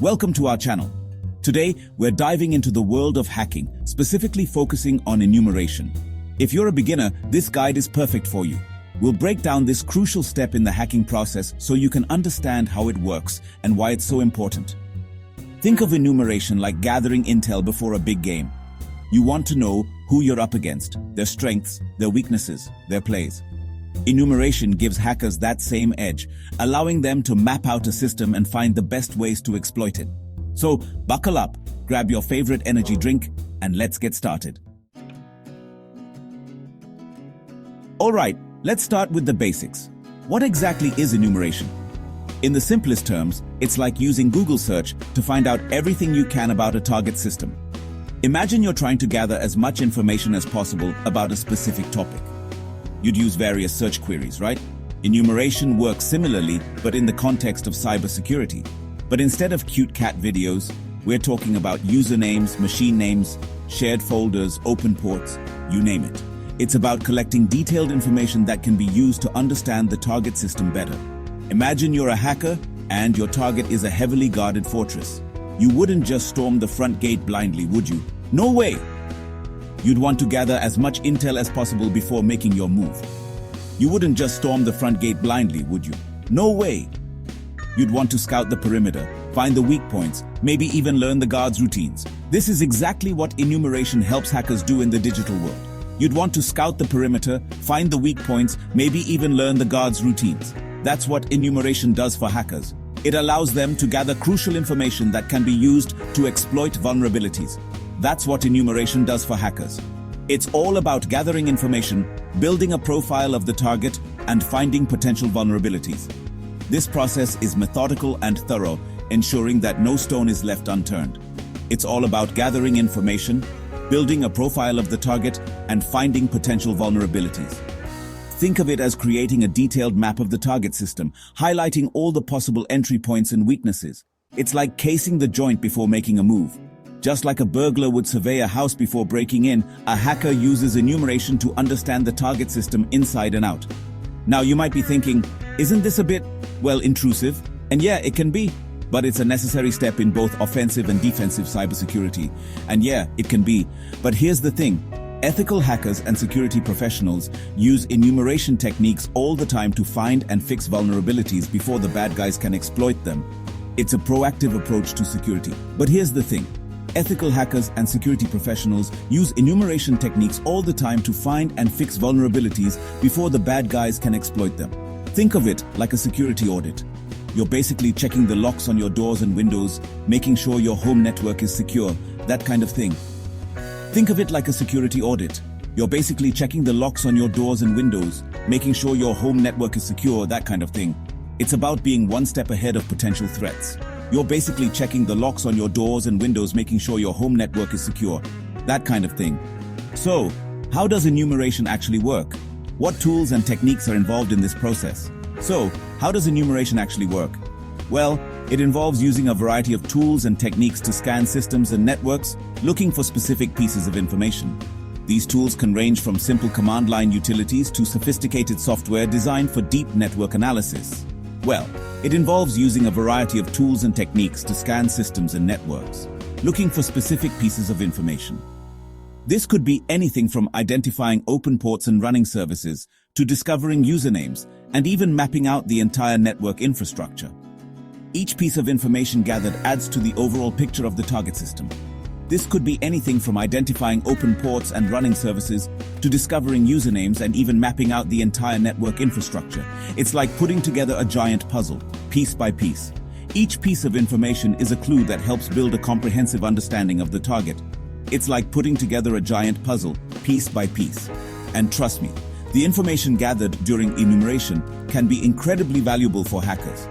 Welcome to our channel. Today, we're diving into the world of hacking, specifically focusing on enumeration. If you're a beginner, this guide is perfect for you. We'll break down this crucial step in the hacking process so you can understand how it works and why it's so important. Think of enumeration like gathering intel before a big game. You want to know who you're up against, their strengths, their weaknesses, their plays. Enumeration gives hackers that same edge, allowing them to map out a system and find the best ways to exploit it. So, buckle up, grab your favorite energy drink, and let's get started. Alright, let's start with the basics. What exactly is enumeration? In the simplest terms, it's like using Google search to find out everything you can about a target system. Imagine you're trying to gather as much information as possible about a specific topic. You'd use various search queries, right? Enumeration works similarly, but in the context of cybersecurity. But instead of cute cat videos, we're talking about usernames, machine names, shared folders, open ports, you name it. It's about collecting detailed information that can be used to understand the target system better. Imagine you're a hacker and your target is a heavily guarded fortress. You wouldn't just storm the front gate blindly, would you? No way! You'd want to gather as much intel as possible before making your move. You wouldn't just storm the front gate blindly, would you? No way! You'd want to scout the perimeter, find the weak points, maybe even learn the guards' routines. This is exactly what enumeration helps hackers do in the digital world. You'd want to scout the perimeter, find the weak points, maybe even learn the guards' routines. That's what enumeration does for hackers. It allows them to gather crucial information that can be used to exploit vulnerabilities. That's what enumeration does for hackers. It's all about gathering information, building a profile of the target, and finding potential vulnerabilities. This process is methodical and thorough, ensuring that no stone is left unturned. It's all about gathering information, building a profile of the target, and finding potential vulnerabilities. Think of it as creating a detailed map of the target system, highlighting all the possible entry points and weaknesses. It's like casing the joint before making a move. Just like a burglar would survey a house before breaking in, a hacker uses enumeration to understand the target system inside and out. Now you might be thinking, isn't this a bit, well, intrusive? And yeah, it can be. But it's a necessary step in both offensive and defensive cybersecurity. And yeah, it can be. But here's the thing. Ethical hackers and security professionals use enumeration techniques all the time to find and fix vulnerabilities before the bad guys can exploit them. It's a proactive approach to security. But here's the thing. Ethical hackers and security professionals use enumeration techniques all the time to find and fix vulnerabilities before the bad guys can exploit them. Think of it like a security audit. You're basically checking the locks on your doors and windows, making sure your home network is secure, that kind of thing. Think of it like a security audit. You're basically checking the locks on your doors and windows, making sure your home network is secure, that kind of thing. It's about being one step ahead of potential threats. You're basically checking the locks on your doors and windows, making sure your home network is secure, that kind of thing. So, how does enumeration actually work? What tools and techniques are involved in this process? So, how does enumeration actually work? Well, it involves using a variety of tools and techniques to scan systems and networks, looking for specific pieces of information. These tools can range from simple command line utilities to sophisticated software designed for deep network analysis. Well, it involves using a variety of tools and techniques to scan systems and networks, looking for specific pieces of information. This could be anything from identifying open ports and running services to discovering usernames and even mapping out the entire network infrastructure. Each piece of information gathered adds to the overall picture of the target system. This could be anything from identifying open ports and running services to discovering usernames and even mapping out the entire network infrastructure. It's like putting together a giant puzzle, piece by piece. Each piece of information is a clue that helps build a comprehensive understanding of the target. It's like putting together a giant puzzle, piece by piece. And trust me, the information gathered during enumeration can be incredibly valuable for hackers.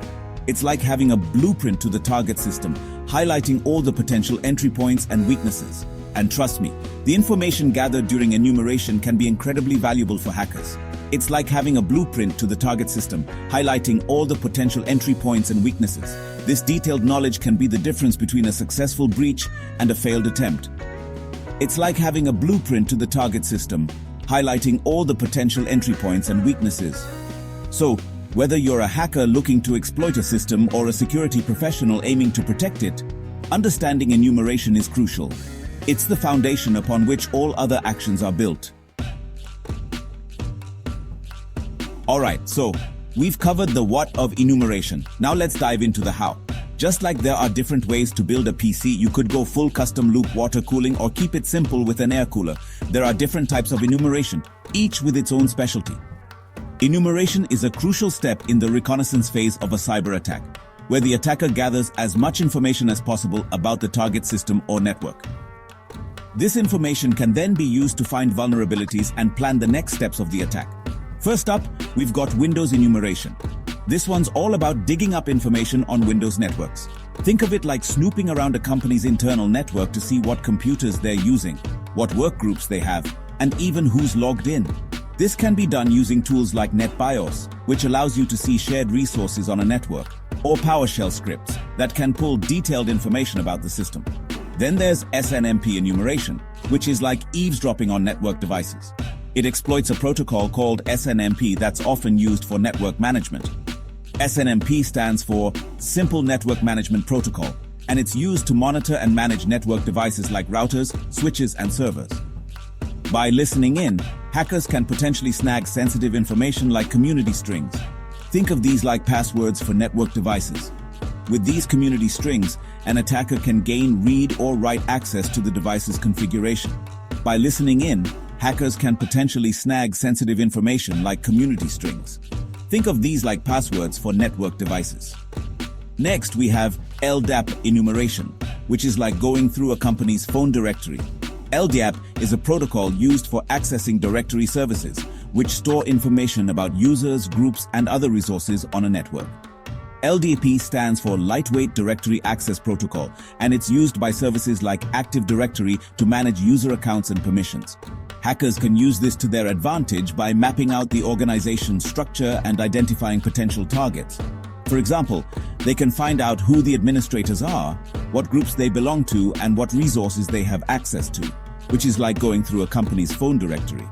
It's like having a blueprint to the target system, highlighting all the potential entry points and weaknesses. And trust me, the information gathered during enumeration can be incredibly valuable for hackers. It's like having a blueprint to the target system, highlighting all the potential entry points and weaknesses. This detailed knowledge can be the difference between a successful breach and a failed attempt. It's like having a blueprint to the target system, highlighting all the potential entry points and weaknesses. So, Whether you're a hacker looking to exploit a system or a security professional aiming to protect it, understanding enumeration is crucial. It's the foundation upon which all other actions are built. Alright, so we've covered the what of enumeration. Now let's dive into the how. Just like there are different ways to build a PC, you could go full custom loop water cooling or keep it simple with an air cooler. There are different types of enumeration, each with its own specialty. Enumeration is a crucial step in the reconnaissance phase of a cyber attack, where the attacker gathers as much information as possible about the target system or network. This information can then be used to find vulnerabilities and plan the next steps of the attack. First up, we've got Windows enumeration. This one's all about digging up information on Windows networks. Think of it like snooping around a company's internal network to see what computers they're using, what workgroups they have, and even who's logged in. This can be done using tools like NetBIOS, which allows you to see shared resources on a network, or PowerShell scripts that can pull detailed information about the system. Then there's SNMP enumeration, which is like eavesdropping on network devices. It exploits a protocol called SNMP that's often used for network management. SNMP stands for Simple Network Management Protocol, and it's used to monitor and manage network devices like routers, switches, and servers. By listening in, hackers can potentially snag sensitive information like community strings. Think of these like passwords for network devices. With these community strings, an attacker can gain, read, or write access to the device's configuration. By listening in, hackers can potentially snag sensitive information like community strings. Think of these like passwords for network devices. Next, we have LDAP enumeration, which is like going through a company's phone directory. LDAP is a protocol used for accessing directory services, which store information about users, groups, and other resources on a network. LDAP stands for Lightweight Directory Access Protocol, and it's used by services like Active Directory to manage user accounts and permissions. Hackers can use this to their advantage by mapping out the organization's structure and identifying potential targets. For example, they can find out who the administrators are, what groups they belong to, and what resources they have access to, which is like going through a company's phone directory.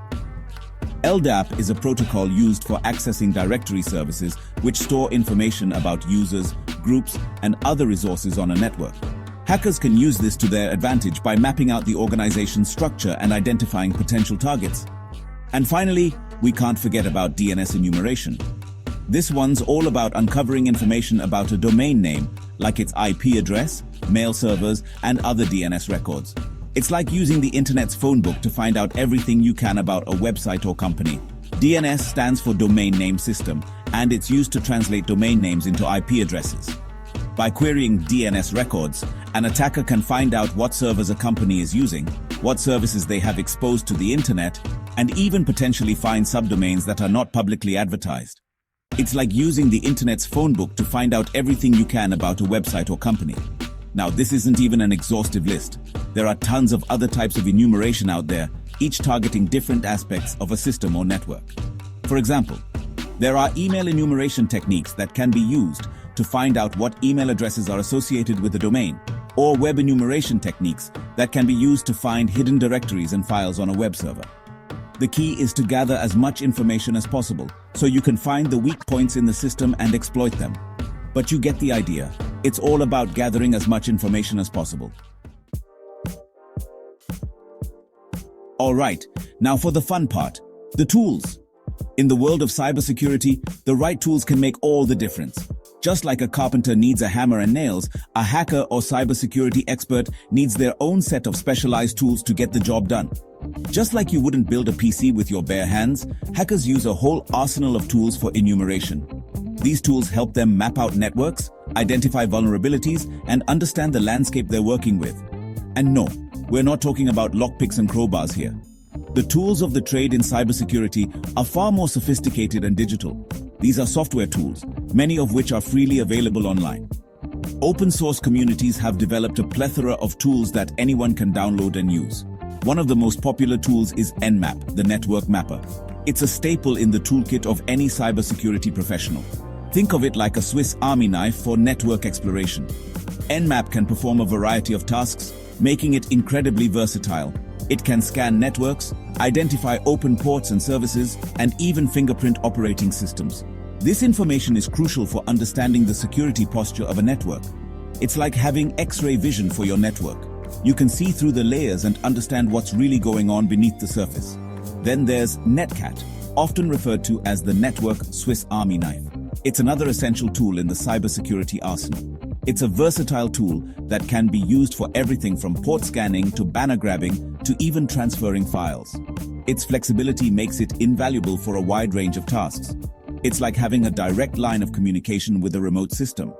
LDAP is a protocol used for accessing directory services which store information about users, groups, and other resources on a network. Hackers can use this to their advantage by mapping out the organization's structure and identifying potential targets. And finally, we can't forget about DNS enumeration. This one's all about uncovering information about a domain name, like its IP address, mail servers, and other DNS records. It's like using the internet's phone book to find out everything you can about a website or company. DNS stands for Domain Name System, and it's used to translate domain names into IP addresses. By querying DNS records, an attacker can find out what servers a company is using, what services they have exposed to the internet, and even potentially find subdomains that are not publicly advertised. It's like using the internet's phone book to find out everything you can about a website or company. Now, this isn't even an exhaustive list. There are tons of other types of enumeration out there, each targeting different aspects of a system or network. For example, there are email enumeration techniques that can be used to find out what email addresses are associated with a domain, or web enumeration techniques that can be used to find hidden directories and files on a web server. The key is to gather as much information as possible, so you can find the weak points in the system and exploit them. But you get the idea. It's all about gathering as much information as possible. Alright, now for the fun part, the tools. In the world of cybersecurity, the right tools can make all the difference. Just like a carpenter needs a hammer and nails, a hacker or cybersecurity expert needs their own set of specialized tools to get the job done. Just like you wouldn't build a PC with your bare hands, hackers use a whole arsenal of tools for enumeration. These tools help them map out networks, identify vulnerabilities, and understand the landscape they're working with. And no, we're not talking about lockpicks and crowbars here. The tools of the trade in cybersecurity are far more sophisticated and digital. These are software tools, many of which are freely available online. Open source communities have developed a plethora of tools that anyone can download and use. One of the most popular tools is Nmap, the network mapper. It's a staple in the toolkit of any cybersecurity professional. Think of it like a Swiss Army knife for network exploration. Nmap can perform a variety of tasks, making it incredibly versatile. It can scan networks, identify open ports and services, and even fingerprint operating systems. This information is crucial for understanding the security posture of a network. It's like having X-ray vision for your network. You can see through the layers and understand what's really going on beneath the surface. Then there's Netcat, often referred to as the network Swiss Army knife. It's another essential tool in the cybersecurity arsenal. It's a versatile tool that can be used for everything from port scanning to banner grabbing to even transferring files. Its flexibility makes it invaluable for a wide range of tasks. It's like having a direct line of communication with a remote system.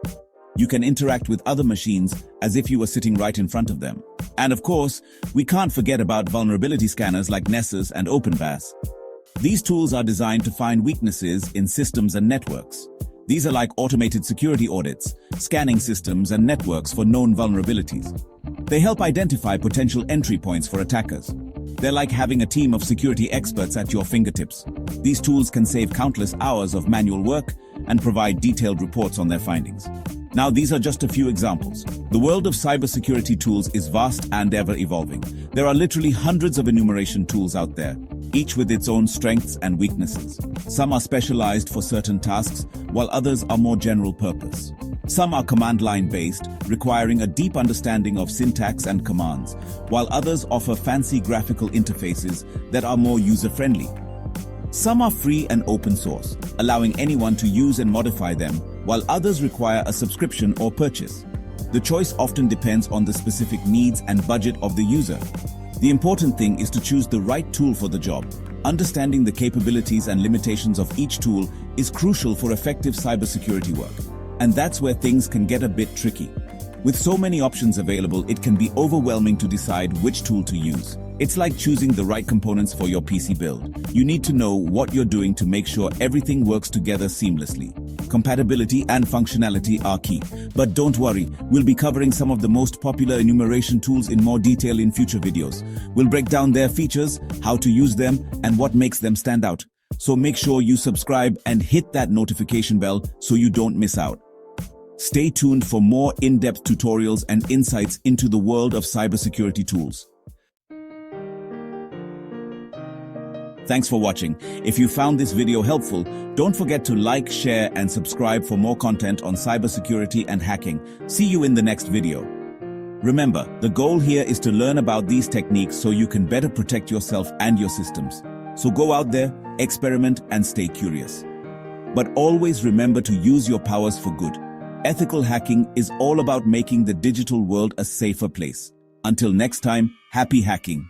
You can interact with other machines as if you were sitting right in front of them. And of course, we can't forget about vulnerability scanners like Nessus and OpenVAS. These tools are designed to find weaknesses in systems and networks. These are like automated security audits, scanning systems and networks for known vulnerabilities. They help identify potential entry points for attackers. They're like having a team of security experts at your fingertips. These tools can save countless hours of manual work and provide detailed reports on their findings. Now, these are just a few examples. The world of cybersecurity tools is vast and ever-evolving. There are literally hundreds of enumeration tools out there, each with its own strengths and weaknesses. Some are specialized for certain tasks, while others are more general purpose. Some are command line based, requiring a deep understanding of syntax and commands, while others offer fancy graphical interfaces that are more user-friendly. Some are free and open source, allowing anyone to use and modify them, while others require a subscription or purchase. The choice often depends on the specific needs and budget of the user. The important thing is to choose the right tool for the job. Understanding the capabilities and limitations of each tool is crucial for effective cybersecurity work. And that's where things can get a bit tricky. With so many options available, it can be overwhelming to decide which tool to use. It's like choosing the right components for your PC build. You need to know what you're doing to make sure everything works together seamlessly. Compatibility and functionality are key. But don't worry, we'll be covering some of the most popular enumeration tools in more detail in future videos. We'll break down their features, how to use them, and what makes them stand out. So make sure you subscribe and hit that notification bell so you don't miss out. Stay tuned for more in-depth tutorials and insights into the world of cybersecurity tools. Thanks for watching. If you found this video helpful, don't forget to like, share, and subscribe for more content on cybersecurity and hacking. See you in the next video. Remember, the goal here is to learn about these techniques so you can better protect yourself and your systems. So go out there, experiment, and stay curious. But always remember to use your powers for good. Ethical hacking is all about making the digital world a safer place. Until next time, happy hacking.